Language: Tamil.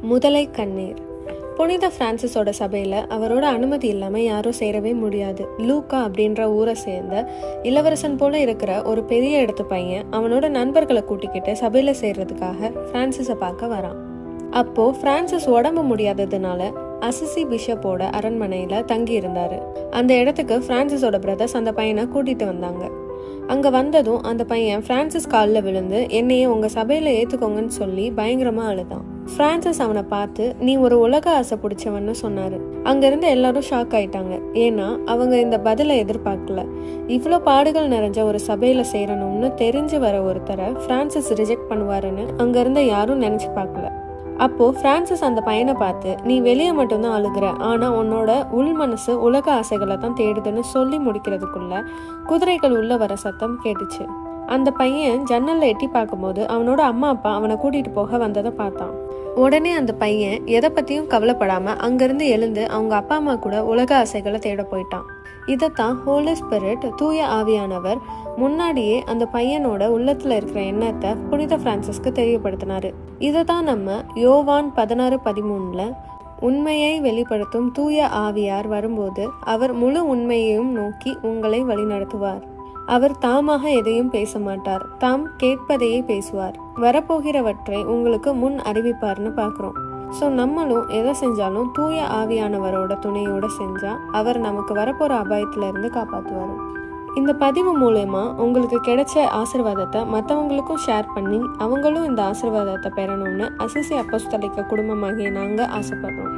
முதலை கண்ணீர். புனித பிரான்சிஸோட சபையில் அவரோட அனுமதி இல்லாமல் யாரும் சேரவே முடியாது. லூக்கா அப்படின்ற ஊரை சேர்ந்த இளவரசன் போல இருக்கிற ஒரு பெரிய இடத்து பையன் அவனோட நண்பர்களை கூட்டிக்கிட்டு சபையில் சேர்றதுக்காக பிரான்சிஸை பார்க்க வரான். அப்போ பிரான்சிஸ் உடம்பு முடியாததுனால அசிசி பிஷப்போட அரண்மனையில் தங்கி இருந்தாரு. அந்த இடத்துக்கு பிரான்சிஸோட பிரதர்ஸ் அந்த பையனை கூட்டிட்டு வந்தாங்க. அங்கே வந்ததும் அந்த பையன் பிரான்சிஸ் காலில் விழுந்து என்னையே உங்கள் சபையில் ஏற்றுக்கோங்கன்னு சொல்லி பயங்கரமாக அழுதான். பிரான்சிஸ் அவனை பார்த்து நீ ஒரு உலக ஆசை பிடிச்சவன்னு சொன்னாரு. அங்கேருந்து எல்லாரும் ஷாக் ஆயிட்டாங்க. ஏன்னா அவங்க இந்த பதிலை எதிர்பார்க்கல. இவ்வளோ பாடுகள் நிறைஞ்ச ஒரு சபையில் சேரணும்னு தெரிஞ்சு வர ஒருத்தரை பிரான்சிஸ் ரிஜெக்ட் பண்ணுவாருன்னு அங்கேருந்து யாரும் நினச்சி பார்க்கல. அப்போ பிரான்சிஸ் அந்த பையனை பார்த்து நீ வெளியே மட்டும்தான் அழுகிற, ஆனா உன்னோட உள் மனசு உலக ஆசைகளை தான் தேடுதுன்னு சொல்லி முடிக்கிறதுக்குள்ள குதிரைகள் உள்ள வர சத்தம் கேட்டுச்சு. அந்த பையன் ஜன்னல்ல எட்டி பார்க்கும்போது அவனோட அம்மா அப்பா அவனை கூட்டிட்டு போக வந்ததை பார்த்தான். உடனே அந்த பையன் எதை பத்தியும் கவலைப்படாம அங்கிருந்து எழுந்து அவங்க அப்பா அம்மா கூட உலக ஆசைகளை தேட போயிட்டான். இதைத்தான் ஹோலி ஸ்பிரிட், தூய ஆவியானவர் முன்னாடியே அந்த பையனோட உள்ளத்துல இருக்கிற எண்ணத்தை புனித பிரான்சிஸ்க்கு தெரியப்படுத்தினாரு. இதை தான் நம்ம யோவான் 16:13 உண்மையை வெளிப்படுத்தும் தூய ஆவியார் வரும்போது அவர் முழு உண்மையையும் நோக்கி உங்களை வழிநடத்துவார். அவர் தாமாக எதையும் பேச மாட்டார், தாம் கேட்பதையே பேசுவார், வரப்போகிறவற்றை உங்களுக்கு முன் அறிவிப்பார்னு பார்க்குறோம். ஸோ நம்மளும் எதை செஞ்சாலும் தூய ஆவியானவரோட துணையோட செஞ்சா அவர் நமக்கு வரப்போற அபாயத்துல இருந்து காப்பாற்றுவார். இந்த பதிவு மூலமா உங்களுக்கு கிடைச்ச ஆசீர்வாதத்தை மற்றவங்களுக்கும் ஷேர் பண்ணி அவங்களும் இந்த ஆசீர்வாதத்தை பெறணும்னு அசிசி அப்போஸ்தலிக்க குடும்பமாகிய நாங்கள் ஆசைப்படுறோம்.